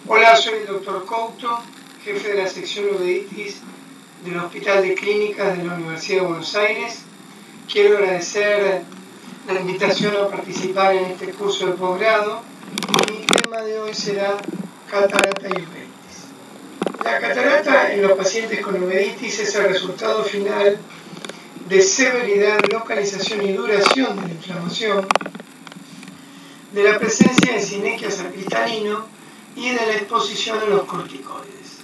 Hola, soy el Dr. Couto, jefe de la sección uveitis del Hospital de Clínicas de la Universidad de Buenos Aires. Quiero agradecer la invitación a participar en este curso de posgrado. Mi tema de hoy será catarata y uveitis. La catarata en los pacientes con uveitis es el resultado final de severidad, localización y duración de la inflamación, de la presencia de sinequias al cristalino y de la exposición a los corticoides.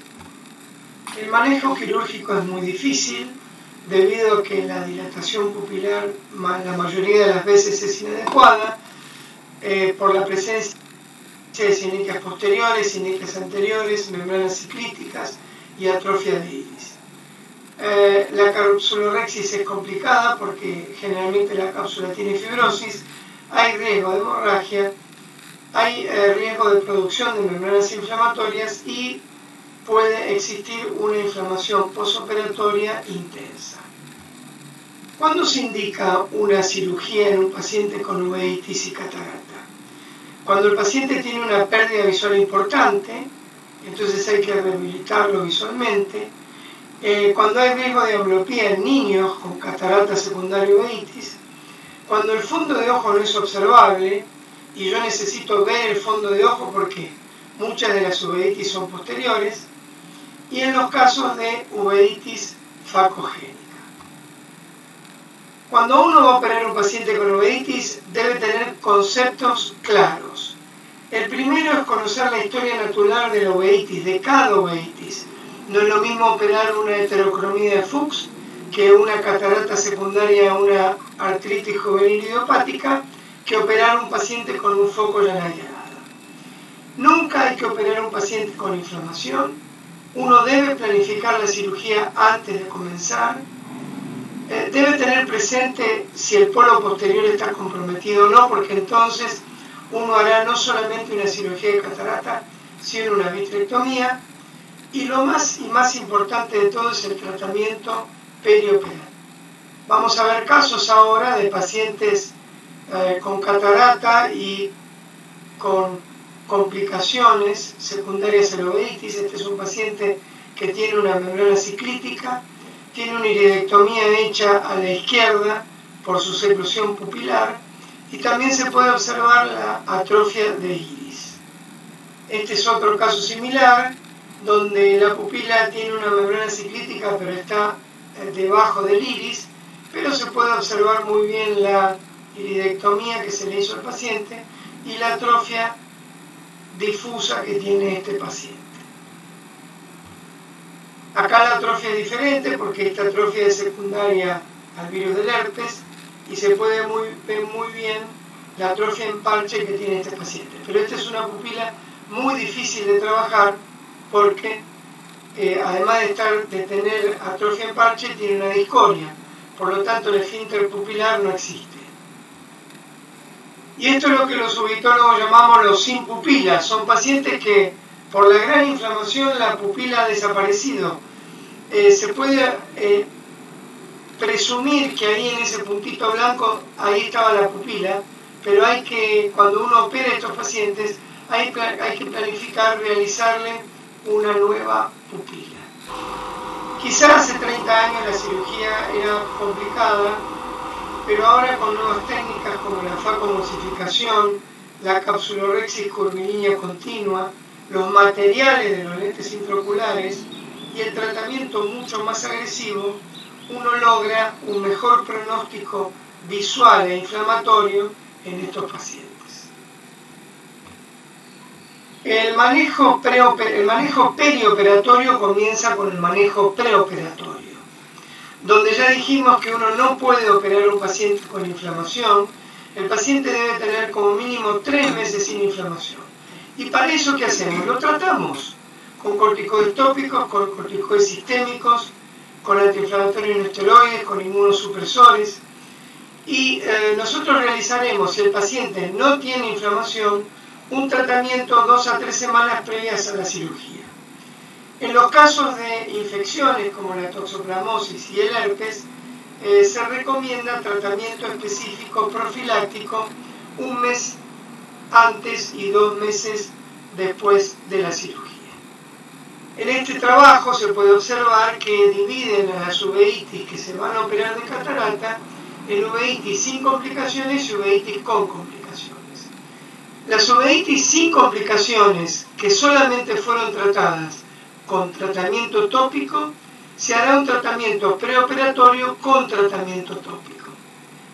El manejo quirúrgico es muy difícil debido a que la dilatación pupilar la mayoría de las veces es inadecuada por la presencia de sinequias posteriores, sinequias anteriores, membranas ciclíticas y atrofia de iris. La capsulorhexis es complicada porque generalmente la cápsula tiene fibrosis, hay riesgo de hemorragia, hay riesgo de producción de membranas inflamatorias y puede existir una inflamación postoperatoria intensa. ¿Cuándo se indica una cirugía en un paciente con uveitis y catarata? Cuando el paciente tiene una pérdida visual importante, entonces hay que rehabilitarlo visualmente. Cuando hay riesgo de ambliopía en niños con catarata secundaria uveitis, cuando el fondo de ojo no es observable y yo necesito ver el fondo de ojo porque muchas de las uveitis son posteriores, y en los casos de uveitis facogénica. Cuando uno va a operar a un paciente con uveitis debe tener conceptos claros. El primero es conocer la historia natural de la uveitis, de cada uveitis. No es lo mismo operar una heterocromía de Fuchs que una catarata secundaria a una artritis juvenil idiopática, que operar a un paciente con un foco lanayarada. Nunca hay que operar a un paciente con inflamación. Uno debe planificar la cirugía antes de comenzar. Debe tener presente si el polo posterior está comprometido o no, porque entonces uno hará no solamente una cirugía de catarata, sino una vitrectomía. Y lo más importante de todo es el tratamiento perioperal. Vamos a ver casos ahora de pacientes con catarata y con complicaciones secundarias a la uveitis. Este es un paciente que tiene una membrana ciclítica, tiene una iridectomía hecha a la izquierda por su seclusión pupilar y también se puede observar la atrofia de iris. Este es otro caso similar, donde la pupila tiene una membrana ciclítica pero está debajo del iris, pero se puede observar muy bien la iridectomía que se le hizo al paciente y la atrofia difusa que tiene este paciente. Acá la atrofia es diferente porque esta atrofia es secundaria al virus del herpes y se puede ver muy bien la atrofia en parche que tiene este paciente. Pero esta es una pupila muy difícil de trabajar porque además de tener atrofia en parche, tiene una disconia. Por lo tanto, el esfínter pupilar no existe. Y esto es lo que los ubicólogos llamamos los sin pupilas. Son pacientes que por la gran inflamación la pupila ha desaparecido. Se puede presumir que ahí en ese puntito blanco, ahí estaba la pupila, pero cuando uno opera a estos pacientes, hay que planificar realizarle una nueva pupila. Quizás hace 30 años la cirugía era complicada, pero ahora con nuevas técnicas como la facomulsificación, la capsulorhexis curvilínea continua, los materiales de los lentes intraoculares y el tratamiento mucho más agresivo, uno logra un mejor pronóstico visual e inflamatorio en estos pacientes. El manejo perioperatorio comienza con el manejo preoperatorio, donde ya dijimos que uno no puede operar a un paciente con inflamación. El paciente debe tener como mínimo 3 meses sin inflamación. Y para eso, ¿qué hacemos? Lo tratamos con corticoides tópicos, con corticoides sistémicos, con antiinflamatorios no esteroides, con inmunosupresores. Y nosotros realizaremos, si el paciente no tiene inflamación, un tratamiento 2 a 3 semanas previas a la cirugía. En los casos de infecciones como la toxoplasmosis y el herpes, se recomienda tratamiento específico profiláctico 1 mes antes y 2 meses después de la cirugía. En este trabajo se puede observar que dividen a las uveitis que se van a operar de catarata en uveitis sin complicaciones y uveitis con complicaciones. Las uveitis sin complicaciones que solamente fueron tratadas con tratamiento tópico, se hará un tratamiento preoperatorio con tratamiento tópico,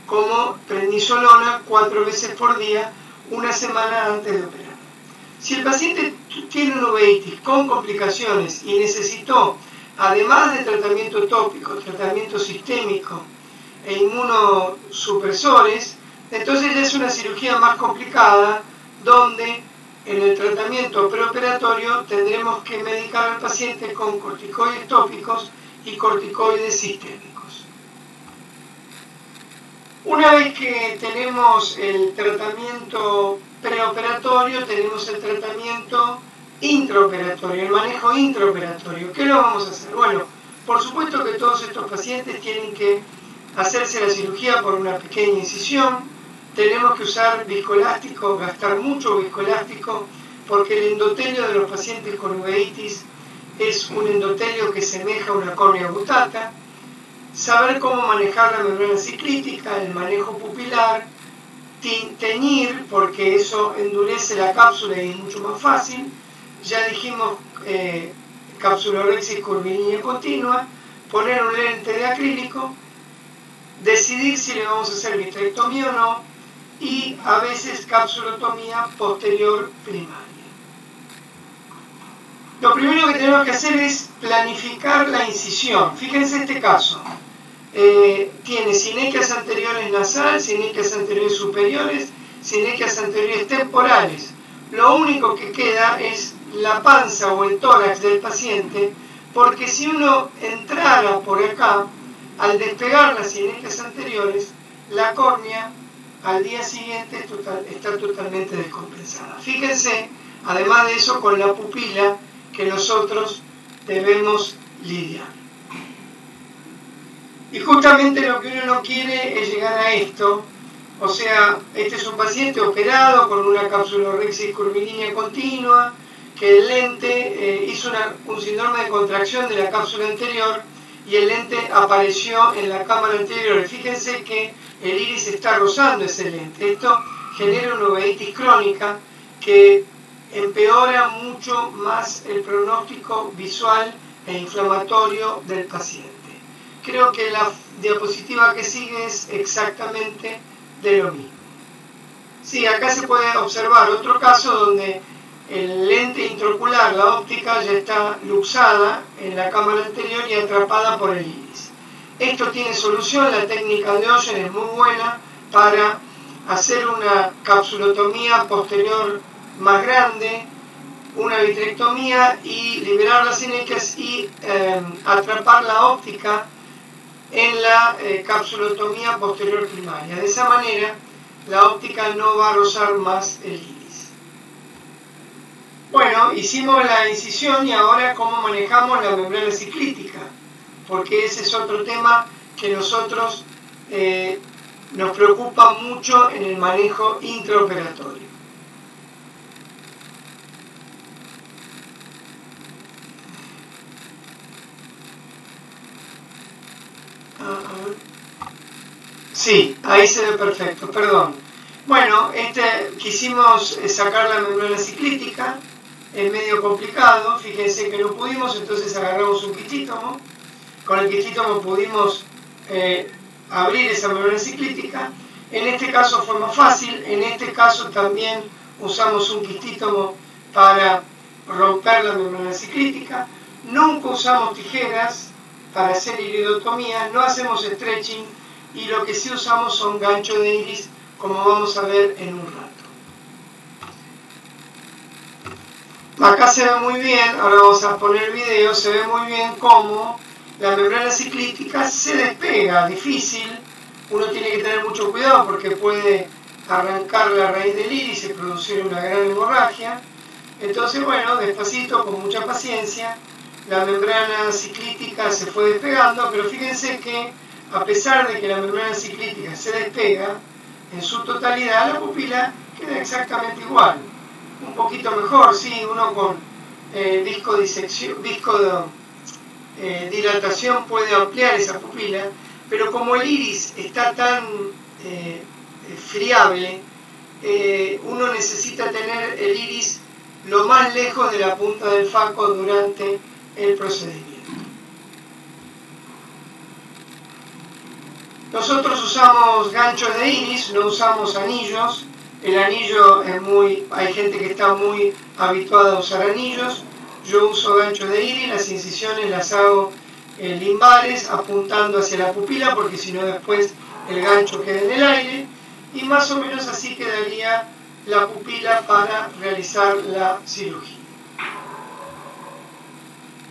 como prednisolona 4 veces por día, una semana antes de operar. Si el paciente tiene una uveitis con complicaciones y necesitó, además de tratamiento tópico, tratamiento sistémico e inmunosupresores, entonces ya es una cirugía más complicada, donde en el tratamiento preoperatorio tendremos que medicar al paciente con corticoides tópicos y corticoides sistémicos. Una vez que tenemos el tratamiento preoperatorio, tenemos el tratamiento intraoperatorio, el manejo intraoperatorio. ¿Qué lo vamos a hacer? Bueno, por supuesto que todos estos pacientes tienen que hacerse la cirugía por una pequeña incisión. Tenemos que usar viscoelástico, gastar mucho viscoelástico, porque el endotelio de los pacientes con uveitis es un endotelio que semeja a una córnea butata. Saber cómo manejar la membrana ciclítica, el manejo pupilar, teñir, porque eso endurece la cápsula y es mucho más fácil. Ya dijimos capsulorhexis curvilínea continua, poner un lente de acrílico, decidir si le vamos a hacer vitrectomía o no, y a veces capsulotomía posterior primaria. Lo primero que tenemos que hacer es planificar la incisión. Fíjense este caso. Tiene sinequias anteriores nasal, sinequias anteriores superiores, sinequias anteriores temporales. Lo único que queda es la panza o el tórax del paciente, porque si uno entrara por acá, al despegar las sinequias anteriores, la córnea al día siguiente está totalmente descompensada. Fíjense, además de eso, con la pupila que nosotros debemos lidiar. Y justamente lo que uno no quiere es llegar a esto, o sea, este es un paciente operado con una capsulorhexis curvilínea continua, que el lente hizo un síndrome de contracción de la cápsula anterior y el lente apareció en la cámara anterior. Fíjense que el iris está rozando ese lente. Esto genera una uveitis crónica que empeora mucho más el pronóstico visual e inflamatorio del paciente. Creo que la diapositiva que sigue es exactamente de lo mismo. Sí, acá se puede observar otro caso donde el lente intraocular, la óptica, ya está luxada en la cámara anterior y atrapada por el iris. Esto tiene solución, la técnica de Oyen es muy buena para hacer una capsulotomía posterior más grande, una vitrectomía y liberar las sinequias y atrapar la óptica en la capsulotomía posterior primaria. De esa manera, la óptica no va a rozar más el iris. Bueno, hicimos la incisión y ahora cómo manejamos la membrana ciclítica, porque ese es otro tema que nosotros nos preocupa mucho en el manejo intraoperatorio. Sí, ahí se ve perfecto, perdón. Bueno, quisimos sacar la membrana ciclítica, es medio complicado, fíjense que no pudimos, entonces agarramos un quistítomo. Con el quistítomo pudimos abrir esa membrana ciclítica. En este caso fue más fácil, en este caso también usamos un quistítomo para romper la membrana ciclítica. Nunca usamos tijeras para hacer iridotomía, no hacemos stretching y lo que sí usamos son ganchos de iris, como vamos a ver en un rato. Acá se ve muy bien, ahora vamos a poner el video, se ve muy bien cómo la membrana ciclítica se despega, difícil, uno tiene que tener mucho cuidado porque puede arrancar la raíz del iris y producir una gran hemorragia. Entonces, bueno, despacito, con mucha paciencia, la membrana ciclítica se fue despegando, pero fíjense que a pesar de que la membrana ciclítica se despega, en su totalidad la pupila queda exactamente igual. un poquito mejor, sí, uno con dilatación puede ampliar esa pupila, pero como el iris está tan friable, uno necesita tener el iris lo más lejos de la punta del faco durante el procedimiento. Nosotros usamos ganchos de iris, no usamos anillos. El anillo es hay gente que está muy habituada a usar anillos. Yo uso ganchos de iris, las incisiones las hago limbares, apuntando hacia la pupila, porque si no después el gancho queda en el aire, y más o menos así quedaría la pupila para realizar la cirugía.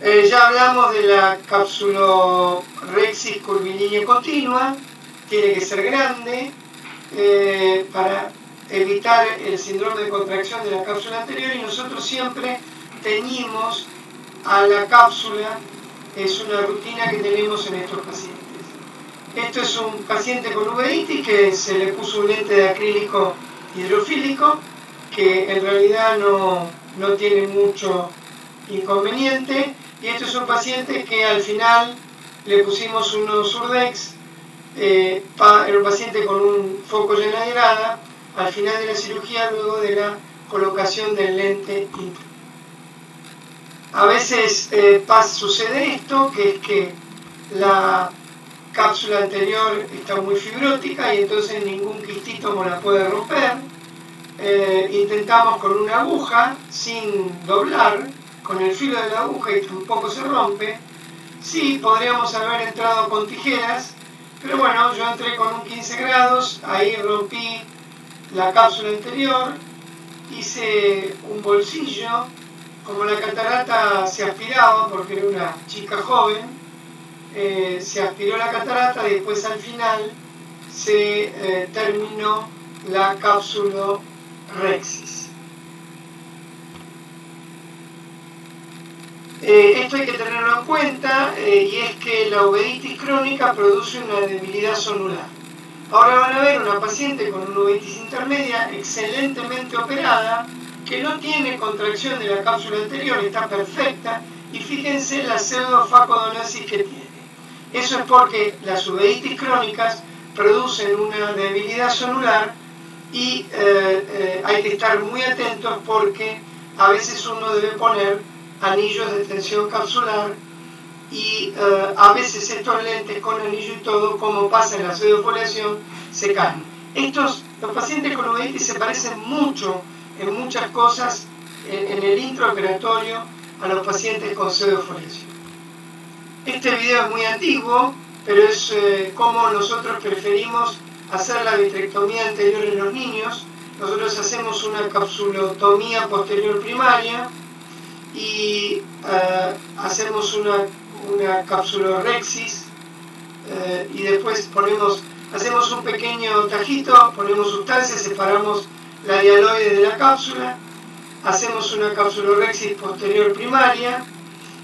Ya hablamos de la capsulorhexis curvilínea continua, tiene que ser grande para evitar el síndrome de contracción de la cápsula anterior, y nosotros siempre teñimos a la cápsula, es una rutina que tenemos en estos pacientes. Esto es un paciente con uveitis que se le puso un lente de acrílico hidrofílico, que en realidad no tiene mucho inconveniente, y esto es un paciente que al final le pusimos unos Surdex, era un paciente con un foco lleno de grada, al final de la cirugía, luego de la colocación del lente intro. A veces sucede esto, que es que la cápsula anterior está muy fibrótica y entonces ningún quistítomo la puede romper. Intentamos con una aguja, sin doblar, con el filo de la aguja, y tampoco se rompe. Sí, podríamos haber entrado con tijeras, pero bueno, yo entré con un 15 grados, ahí rompí la cápsula anterior, hice un bolsillo. Como la catarata se aspiraba, porque era una chica joven, se aspiró la catarata y después al final se terminó la capsulorhexis. Esto hay que tenerlo en cuenta, y es que la uveitis crónica produce una debilidad zonular. Ahora van a ver una paciente con una uveitis intermedia excelentemente operada, que no tiene contracción de la cápsula anterior, está perfecta, y fíjense la pseudofacodonosis que tiene. Eso es porque las uveitis crónicas producen una debilidad zonular, y hay que estar muy atentos porque a veces uno debe poner anillos de tensión capsular, y a veces estos lentes con anillo y todo, como pasa en la pseudofoliación, se caen. Los pacientes con uveitis se parecen mucho en muchas cosas en el intraoperatorio a los pacientes con pseudofoliación. Este video es muy antiguo, pero es como nosotros preferimos hacer la vitrectomía anterior en los niños. Nosotros hacemos una capsulotomía posterior primaria y hacemos una capsulorhexis, y después hacemos un pequeño tajito, ponemos sustancia, separamos la hialoide de la cápsula, hacemos una capsulorhexis posterior primaria,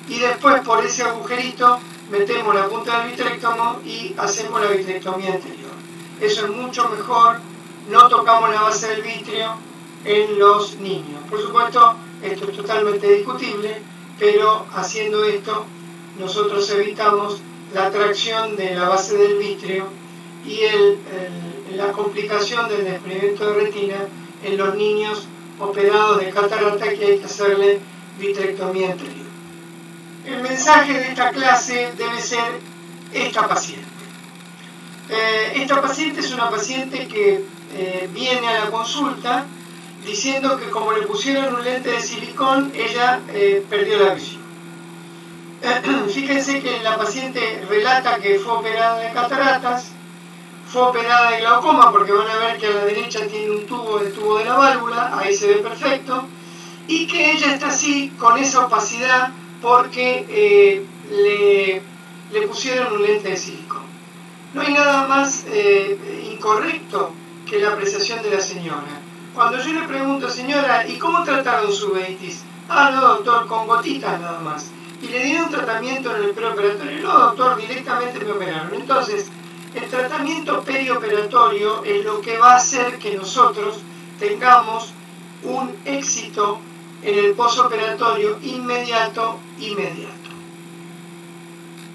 y después por ese agujerito metemos la punta del vitrectomo y hacemos la vitrectomía anterior. Eso es mucho mejor, no tocamos la base del vítreo en los niños. Por supuesto, esto es totalmente discutible, pero haciendo esto nosotros evitamos la tracción de la base del vítreo y la complicación del desprendimiento de retina en los niños operados de catarata, que hay que hacerle vitrectomía anterior. El mensaje de esta clase debe ser esta paciente. Esta paciente es una paciente que viene a la consulta diciendo que como le pusieron un lente de silicón, ella perdió la visión. Fíjense que la paciente relata que fue operada de cataratas, fue operada de glaucoma, porque van a ver que a la derecha tiene el tubo de la válvula, ahí se ve perfecto, y que ella está así con esa opacidad porque le pusieron un lente de silicón. No hay nada más incorrecto que la apreciación de la señora. Cuando yo le pregunto, señora, ¿y cómo trataron su uveitis? Ah, no, doctor, con gotitas nada más. ¿Y le dieron tratamiento en el preoperatorio? No, doctor, directamente me operaron. Entonces, el tratamiento perioperatorio es lo que va a hacer que nosotros tengamos un éxito en el posoperatorio inmediato.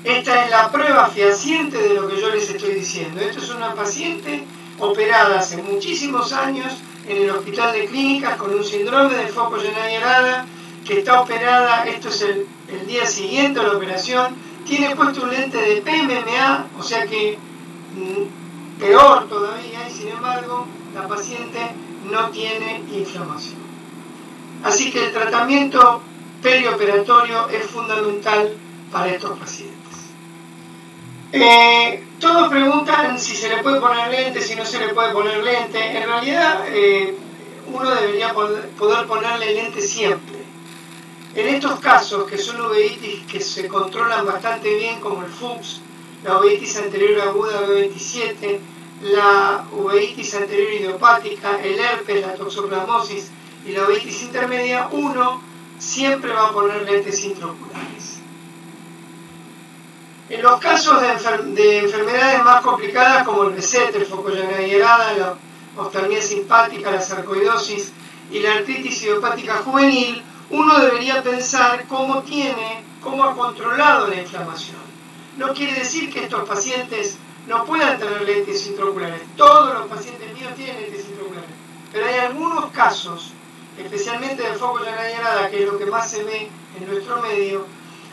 Esta es la prueba fehaciente de lo que yo les estoy diciendo. Esto es una paciente operada hace muchísimos años en el hospital de clínicas con un síndrome de Foucault-Janay-Arada, que está operada, esto es el día siguiente a la operación, tiene puesto un lente de PMMA, o sea que peor todavía, y sin embargo la paciente no tiene inflamación. Así que el tratamiento perioperatorio es fundamental para estos pacientes. Todos preguntan si se le puede poner lente, si no se le puede poner lente. En realidad uno debería poder ponerle lente siempre. En estos casos, que son uveitis que se controlan bastante bien, como el Fuchs, la uveitis anterior aguda B27, la uveitis anterior idiopática, el herpes, la toxoplasmosis y la uveitis intermedia, uno siempre va a poner lentes intraoculares. En los casos de enfermedades más complicadas como el BSET, el Foucault-Janay-Arada, la oftalmia simpática, la sarcoidosis y la artritis idiopática juvenil, uno debería pensar cómo ha controlado la inflamación. No quiere decir que estos pacientes no puedan tener lentes intraoculares. Todos los pacientes míos tienen lentes intraoculares. Pero hay algunos casos, especialmente de Foucault-Janay-Arada, que es lo que más se ve en nuestro medio,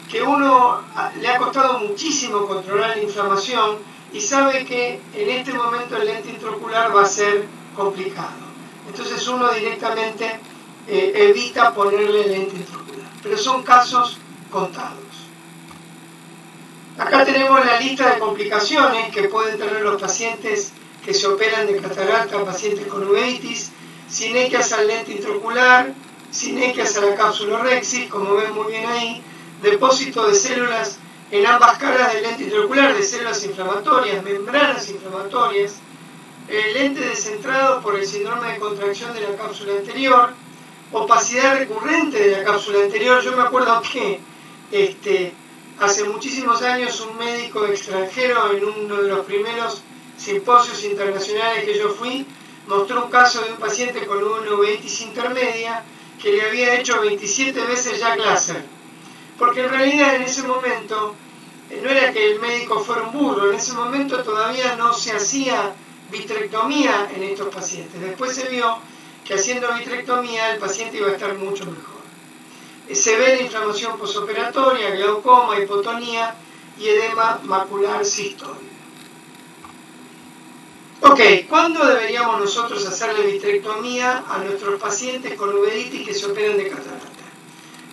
que uno le ha costado muchísimo controlar la inflamación y sabe que en este momento el lente intraocular va a ser complicado. Entonces uno directamente evita ponerle lente intraocular. Pero son casos contados. Acá tenemos la lista de complicaciones que pueden tener los pacientes que se operan de catarata, pacientes con uveitis, sinequias al lente intraocular, sinequias a la cápsula rexis, como ven muy bien ahí, depósito de células en ambas caras del lente intraocular, de células inflamatorias, membranas inflamatorias, el lente descentrado por el síndrome de contracción de la cápsula anterior, opacidad recurrente de la cápsula anterior. Yo me acuerdo que hace muchísimos años un médico extranjero en uno de los primeros simposios internacionales que yo fui, mostró un caso de un paciente con una uveitis intermedia que le había hecho 27 veces Jack Lasser. Porque en realidad en ese momento, no era que el médico fuera un burro, en ese momento todavía no se hacía vitrectomía en estos pacientes. Después se vio que haciendo vitrectomía el paciente iba a estar mucho mejor. Se ve la inflamación posoperatoria, glaucoma, hipotonía y edema macular cistoide. Ok, ¿cuándo deberíamos nosotros hacerle vitrectomía a nuestros pacientes con uveitis que se operan de catarata?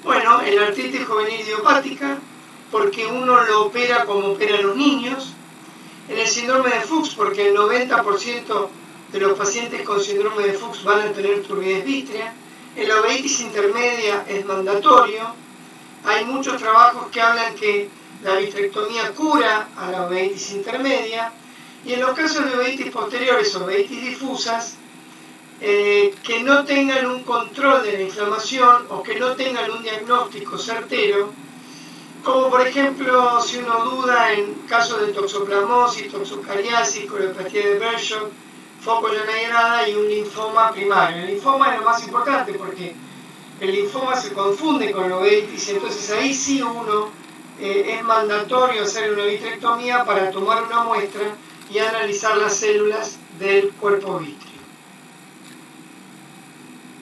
Bueno, en la artritis juvenil idiopática, porque uno lo opera como operan los niños. En el síndrome de Fuchs, porque el 90% de los pacientes con síndrome de Fuchs van a tener turbidez vítrea. En la uveitis intermedia es mandatorio. Hay muchos trabajos que hablan que la vitrectomía cura a la uveitis intermedia. Y en los casos de uveitis posteriores o uveitis difusas, que no tengan un control de la inflamación o que no tengan un diagnóstico certero, como por ejemplo si uno duda en casos de toxoplasmosis, toxocariasis, coriopatía de Bershot, Foucault-Janay-Arada y un linfoma primario. El linfoma es lo más importante porque el linfoma se confunde con la uveitis, entonces ahí sí uno es mandatorio hacer una vitrectomía para tomar una muestra y analizar las células del cuerpo vítreo.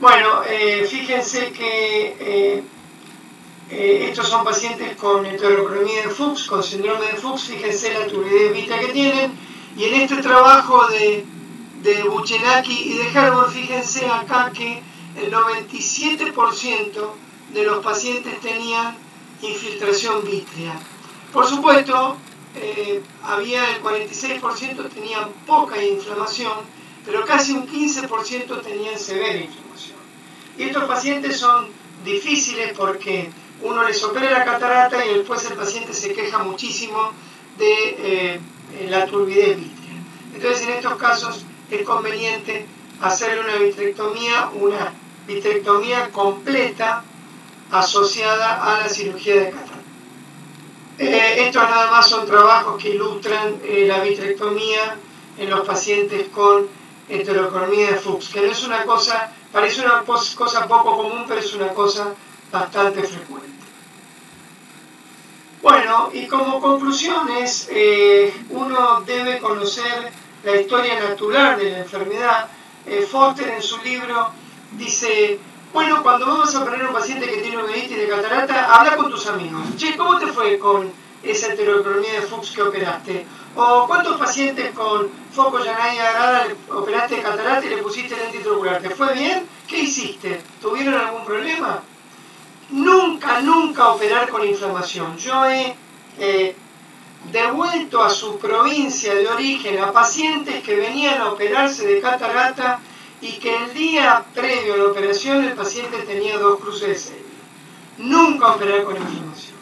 Bueno, fíjense que estos son pacientes con heterocromía de Fuchs, con síndrome de Fuchs, fíjense la turbidez vítrea que tienen, y en este trabajo de Buchenaki y de Herbert, fíjense acá que el 97% de los pacientes tenían infiltración vítrea. Por supuesto, había el 46% tenían poca inflamación, pero casi un 15% tenían severa inflamación. Y estos pacientes son difíciles porque uno les opera la catarata y después el paciente se queja muchísimo de la turbidez vítrea. Entonces, en estos casos es conveniente hacerle una vitrectomía completa asociada a la cirugía de catarata. Estos nada más son trabajos que ilustran la vitrectomía en los pacientes con heterocromía de Fuchs, que no es una cosa, parece una cosa poco común, pero es una cosa bastante frecuente. Bueno, y como conclusiones, uno debe conocer la historia natural de la enfermedad. Foster en su libro dice, bueno, cuando vamos a operar a un paciente que tiene uveitis de catarata, habla con tus amigos. Che, ¿cómo te fue con esa heterocromía de Fuchs que operaste? ¿O cuántos pacientes con foco Yanai Arada operaste de catarata y le pusiste lente intraocular? ¿Te fue bien? ¿Qué hiciste? ¿Tuvieron algún problema? Nunca operar con inflamación. Yo he devuelto a su provincia de origen a pacientes que venían a operarse de catarata y que el día previo a la operación el paciente tenía 2 cruces de serie. Nunca operar con inflamación.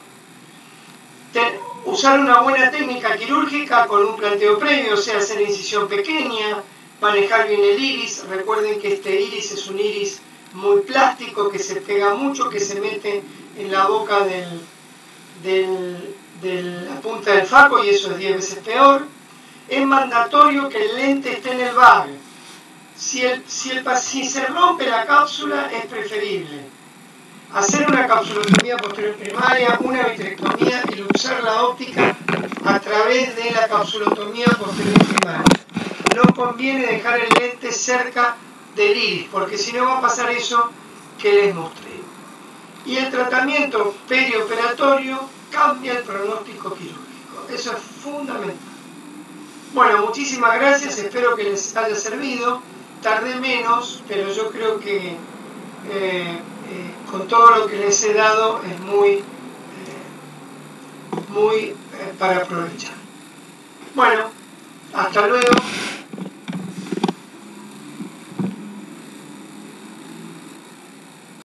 Usar una buena técnica quirúrgica con un planteo previo, o sea, hacer incisión pequeña, manejar bien el iris. Recuerden que este iris es un iris muy plástico, que se pega mucho, que se mete en la boca de la punta del faco y eso es 10 veces peor. Es mandatorio que el lente esté en el bag. Si se rompe la cápsula es preferible hacer una capsulotomía posterior primaria, una vitrectomía y usar la óptica a través de la capsulotomía posterior primaria. No conviene dejar el lente cerca del iris, porque si no va a pasar eso que les mostré. Y el tratamiento perioperatorio cambia el pronóstico quirúrgico. Eso es fundamental. Bueno, muchísimas gracias, espero que les haya servido. Tardé menos, pero yo creo que con todo lo que les he dado es muy para aprovechar. Bueno, hasta luego.